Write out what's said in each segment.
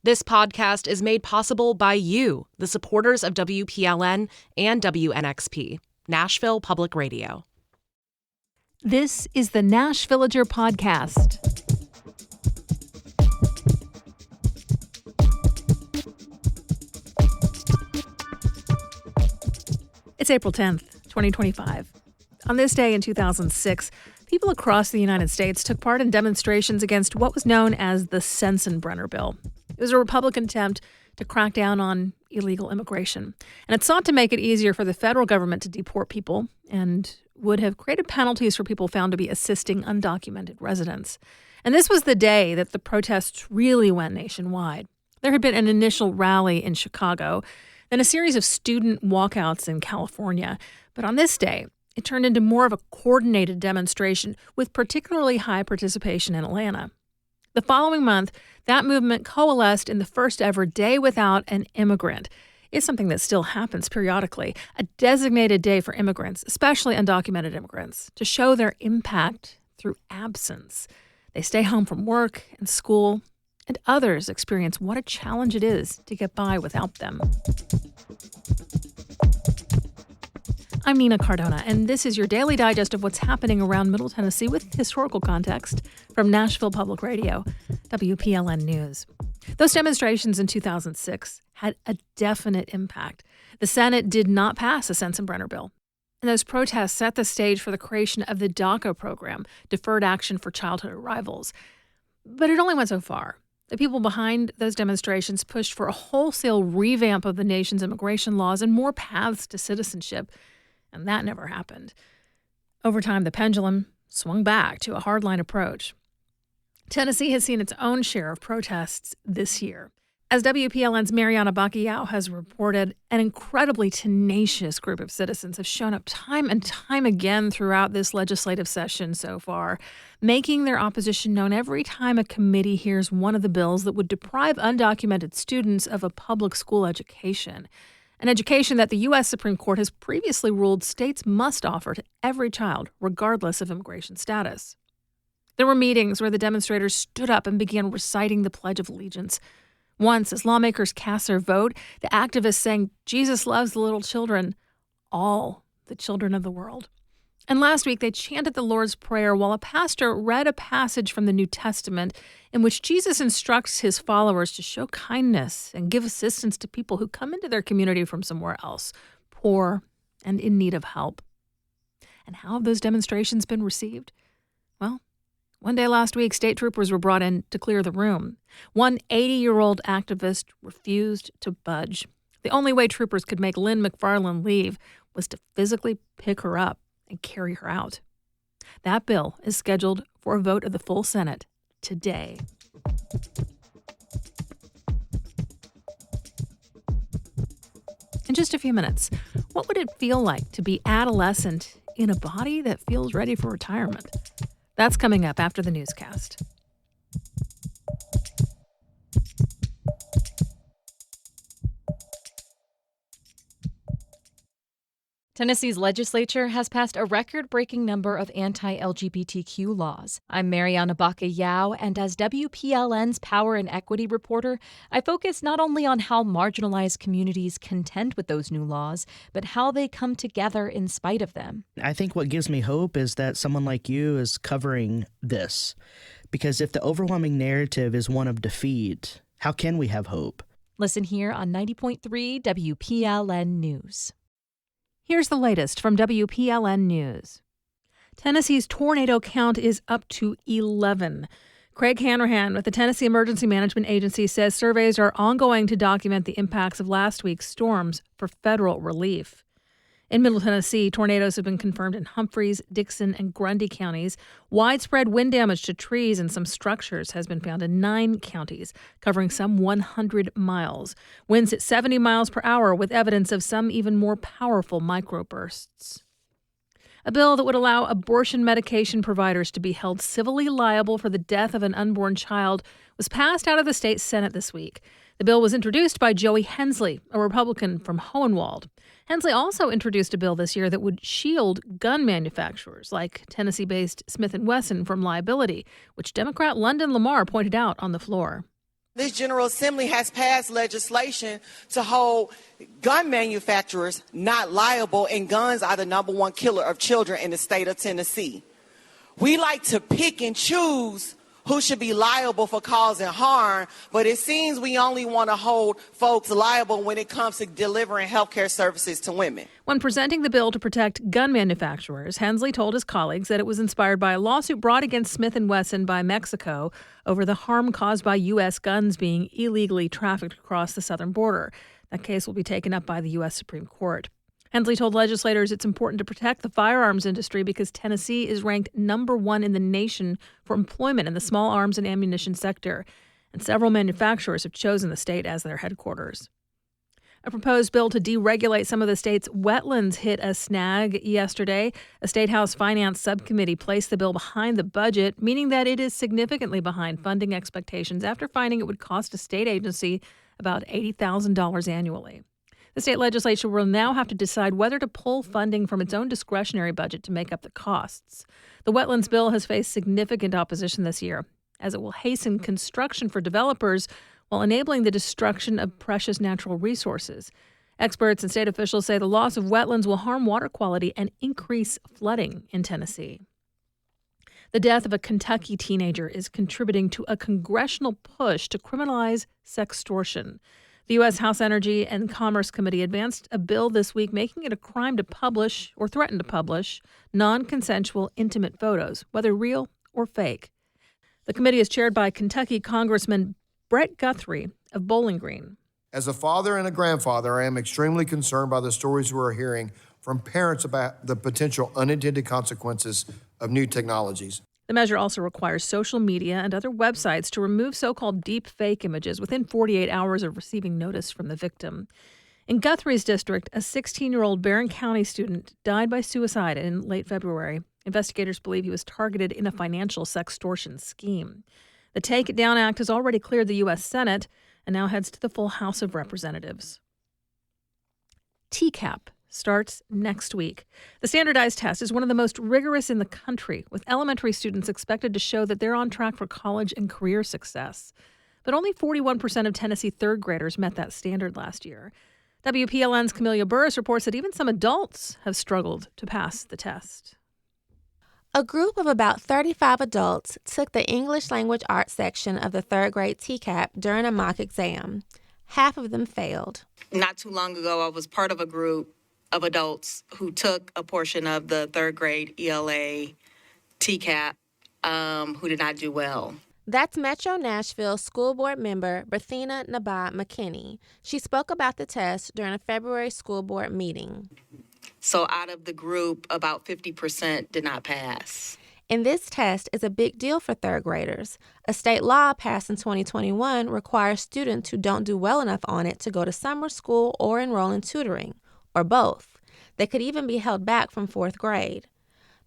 This podcast is made possible by you, the supporters of WPLN and WNXP, Nashville Public Radio. This is the Nashvillager Podcast. It's April 10th, 2025. On this day in 2006, people across the United States took part in demonstrations against what was known as the Sensenbrenner Bill. It was a Republican attempt to crack down on illegal immigration, and it sought to make it easier for the federal government to deport people and would have created penalties for people found to be assisting undocumented residents. And this was the day that the protests really went nationwide. There had been an initial rally in Chicago, then a series of student walkouts in California. But on this day, it turned into more of a coordinated demonstration with particularly high participation in Atlanta. The following month, that movement coalesced in the first ever Day Without an Immigrant. It's something that still happens periodically, a designated day for immigrants, especially undocumented immigrants, to show their impact through absence. They stay home from work and school, and others experience what a challenge it is to get by without them. I'm Nina Cardona, and this is your daily digest of what's happening around Middle Tennessee with historical context from Nashville Public Radio, WPLN News. Those demonstrations in 2006 had a definite impact. The Senate did not pass a Sensenbrenner bill, and those protests set the stage for the creation of the DACA program, Deferred Action for Childhood Arrivals. But it only went so far. The people behind those demonstrations pushed for a wholesale revamp of the nation's immigration laws and more paths to citizenship. And that never happened. Over time, the pendulum swung back to a hardline approach. Tennessee has seen its own share of protests this year. As WPLN's Miriam has reported, an incredibly tenacious group of citizens have shown up time and time again throughout this legislative session so far, making their opposition known every time a committee hears one of the bills that would deprive undocumented students of a public school education. An education that the U.S. Supreme Court has previously ruled states must offer to every child, regardless of immigration status. There were meetings where the demonstrators stood up and began reciting the Pledge of Allegiance. Once, as lawmakers cast their vote, the activists sang, "Jesus loves the little children, all the children of the world." And last week, they chanted the Lord's Prayer while a pastor read a passage from the New Testament in which Jesus instructs his followers to show kindness and give assistance to people who come into their community from somewhere else, poor and in need of help. And how have those demonstrations been received? Well, one day last week, state troopers were brought in to clear the room. One 80-year-old activist refused to budge. The only way troopers could make Lynn McFarland leave was to physically pick her up and carry her out. That bill is scheduled for a vote of the full Senate today. In just a few minutes, what would it feel like to be adolescent in a body that feels ready for retirement? That's coming up after the newscast. Tennessee's legislature has passed a record-breaking number of anti-LGBTQ laws. I'm Mariana Baca-Yao, and as WPLN's Power and Equity reporter, I focus not only on how marginalized communities contend with those new laws, but how they come together in spite of them. I think what gives me hope is that someone like you is covering this. Because if the overwhelming narrative is one of defeat, how can we have hope? Listen here on 90.3 WPLN News. Here's the latest from WPLN News. Tennessee's tornado count is up to 11. Craig Hanrahan with the Tennessee Emergency Management Agency says surveys are ongoing to document the impacts of last week's storms for federal relief. In Middle Tennessee, tornadoes have been confirmed in Humphreys, Dixon, and Grundy counties. Widespread wind damage to trees and some structures has been found in 9 counties, covering some 100 miles. Winds at 70 miles per hour with evidence of some even more powerful microbursts. A bill that would allow abortion medication providers to be held civilly liable for the death of an unborn child was passed out of the state Senate this week. The bill was introduced by Joey Hensley, a Republican from Hohenwald. Hensley also introduced a bill this year that would shield gun manufacturers like Tennessee-based Smith & Wesson from liability, which Democrat London Lamar pointed out on the floor. This General Assembly has passed legislation to hold gun manufacturers not liable, and guns are the number one killer of children in the state of Tennessee. We like to pick and choose who should be liable for causing harm, but it seems we only want to hold folks liable when it comes to delivering health care services to women. When presenting the bill to protect gun manufacturers, Hensley told his colleagues that it was inspired by a lawsuit brought against Smith & Wesson by Mexico over the harm caused by U.S. guns being illegally trafficked across the southern border. That case will be taken up by the U.S. Supreme Court. Hensley told legislators it's important to protect the firearms industry because Tennessee is ranked number 1 in the nation for employment in the small arms and ammunition sector, and several manufacturers have chosen the state as their headquarters. A proposed bill to deregulate some of the state's wetlands hit a snag yesterday. A State House Finance Subcommittee placed the bill behind the budget, meaning that it is significantly behind funding expectations after finding it would cost a state agency about $80,000 annually. The state legislature will now have to decide whether to pull funding from its own discretionary budget to make up the costs. The wetlands bill has faced significant opposition this year, as it will hasten construction for developers while enabling the destruction of precious natural resources. Experts and state officials say the loss of wetlands will harm water quality and increase flooding in Tennessee. The death of a Kentucky teenager is contributing to a congressional push to criminalize sextortion. The U.S. House Energy and Commerce Committee advanced a bill this week making it a crime to publish or threaten to publish non-consensual intimate photos, whether real or fake. The committee is chaired by Kentucky Congressman Brett Guthrie of Bowling Green. As a father and a grandfather, I am extremely concerned by the stories we are hearing from parents about the potential unintended consequences of new technologies. The measure also requires social media and other websites to remove so-called deep fake images within 48 hours of receiving notice from the victim. In Guthrie's district, a 16-year-old Barron County student died by suicide in late February. Investigators believe he was targeted in a financial sextortion scheme. The Take It Down Act has already cleared the U.S. Senate and now heads to the full House of Representatives. TCAP starts next week. The standardized test is one of the most rigorous in the country, with elementary students expected to show that they're on track for college and career success. But only 41% of Tennessee third graders met that standard last year. WPLN's Camelia Burris reports that even some adults have struggled to pass the test. A group of about 35 adults took the English Language Arts section of the third grade TCAP during a mock exam. Half of them failed. Not too long ago, I was part of a group of adults who took a portion of the third grade ELA TCAP who did not do well. That's Metro Nashville School Board member Berthina Nabah McKinney. She spoke about the test during a February school board meeting. So out of the group, about 50% did not pass. And this test is a big deal for third graders. A state law passed in 2021 requires students who don't do well enough on it to go to summer school or enroll in tutoring, or both. They could even be held back from fourth grade.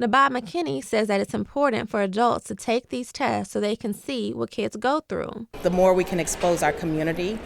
Nabah McKinney says that it's important for adults to take these tests so they can see what kids go through. The more we can expose our community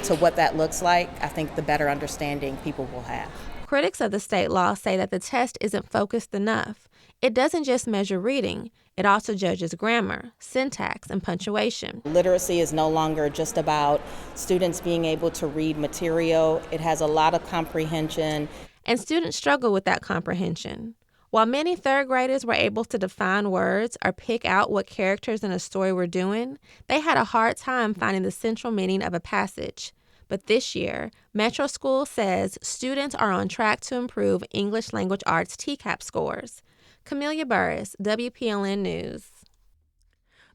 to what that looks like, I think the better understanding people will have. Critics of the state law say that the test isn't focused enough. It doesn't just measure reading, it also judges grammar, syntax, and punctuation. Literacy is no longer just about students being able to read material. It has a lot of comprehension. And students struggle with that comprehension. While many third graders were able to define words or pick out what characters in a story were doing, they had a hard time finding the central meaning of a passage. But this year, Metro School says students are on track to improve English Language Arts TCAP scores. Camelia Burris, WPLN News.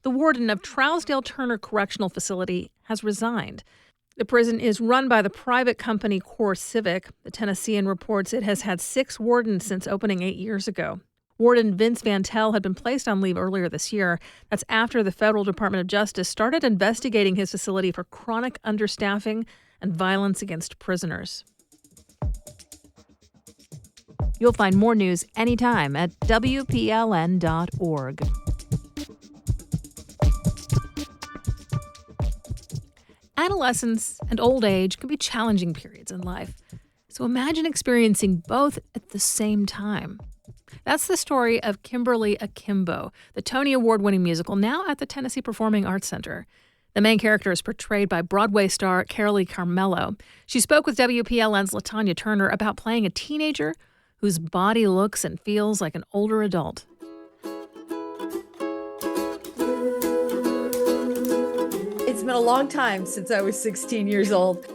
The warden of Trousdale Turner Correctional Facility has resigned. The prison is run by the private company Core Civic. The Tennessean reports it has had 6 wardens since opening 8 years ago. Warden Vince Vantel had been placed on leave earlier this year. That's after the Federal Department of Justice started investigating his facility for chronic understaffing and violence against prisoners. You'll find more news anytime at WPLN.org. Adolescence and old age can be challenging periods in life. So imagine experiencing both at the same time. That's the story of Kimberly Akimbo, the Tony Award-winning musical now at the Tennessee Performing Arts Center. The main character is portrayed by Broadway star Carolee Carmello. She spoke with WPLN's LaTonya Turner about playing a teenager whose body looks and feels like an older adult. It's been a long time since I was 16 years old.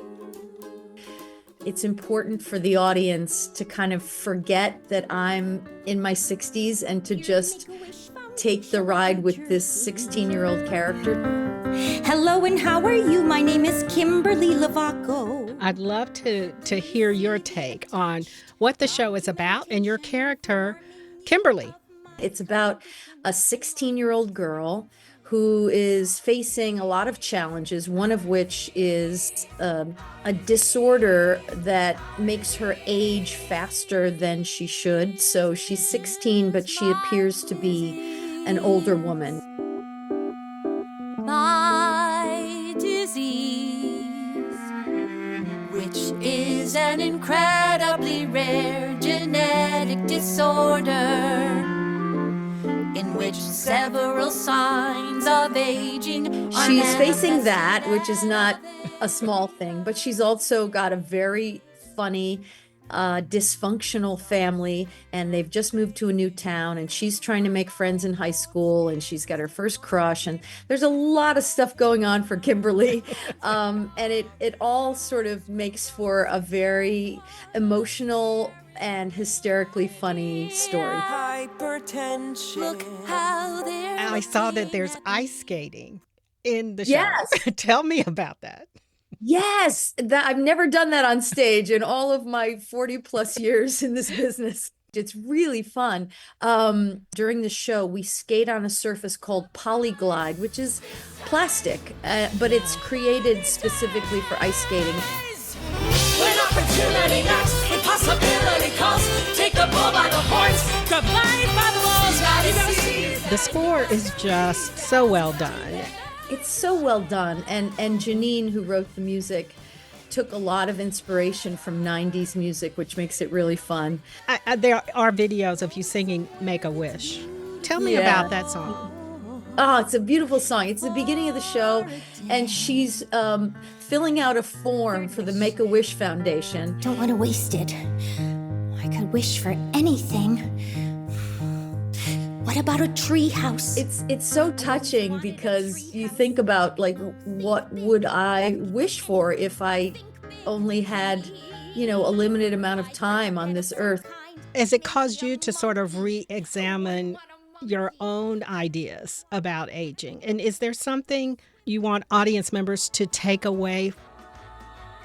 It's important for the audience to kind of forget that I'm in my 60s and to just take the ride with this 16-year-old character. Hello and how are you? My name is Kimberly Lavaco. I'd love to hear your take on what the show is about and your character, Kimberly. It's about a 16-year-old girl who is facing a lot of challenges, one of which is a disorder that makes her age faster than she should. So she's 16, but she appears to be an older woman. My disease, which is an incredibly rare genetic disorder, in which several signs of aging are She's facing that, which is not a small thing, but she's also got a very funny, dysfunctional family, and they've just moved to a new town, and she's trying to make friends in high school, and she's got her first crush, and there's a lot of stuff going on for Kimberly, and it all sort of makes for a very emotional and hysterically funny story. hypertension. Look how they're I saw that there's ice skating in the show. Yes. Tell me about that. Yes, that I've never done that on stage in all of my 40 plus years in this business. It's really fun. During the show, we skate on a surface called Polyglide, which is plastic, but it's created specifically for ice skating. when opportunity knocks, when possibility calls, take the bull by the horns, grab life by the walls, gotta see. The score is just so well done. It's so well done, and Janine, who wrote the music, took a lot of inspiration from 90s music, which makes it really fun. There are videos of you singing Make a Wish. Tell me about that song. Oh, it's a beautiful song. It's the beginning of the show, and she's filling out a form for the Make-A-Wish Foundation. Don't want to waste it. I could wish for anything. What about a tree house? It's so touching because you think about, like, what would I wish for if I only had, a limited amount of time on this earth. Has it caused you to sort of re-examine your own ideas about aging? And is there something you want audience members to take away?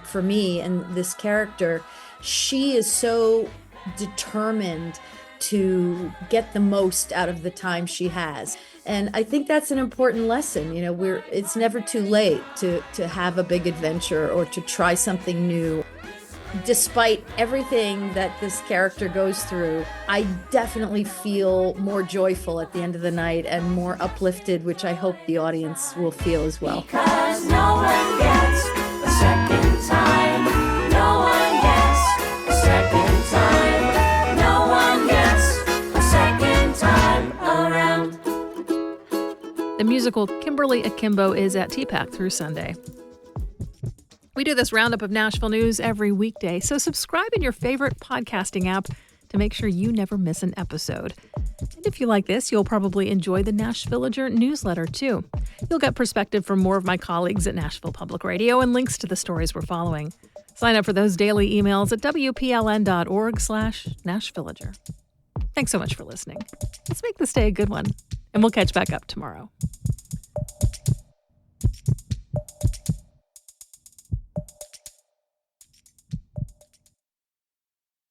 For me and this character, she is so determined to get the most out of the time she has. And I think that's an important lesson. It's never too late to have a big adventure or to try something new. Despite everything that this character goes through, I definitely feel more joyful at the end of the night and more uplifted, which I hope the audience will feel as well. Because no one gets a second time. No one gets a second time. No one gets a second time around. The musical Kimberly Akimbo is at TPAC through Sunday. We do this roundup of Nashville news every weekday, so subscribe in your favorite podcasting app to make sure you never miss an episode. And if you like this, you'll probably enjoy the Nashvillager newsletter too. You'll get perspective from more of my colleagues at Nashville Public Radio and links to the stories we're following. Sign up for those daily emails at WPLN.org/Nashvillager. Thanks so much for listening. Let's make this day a good one, and we'll catch back up tomorrow.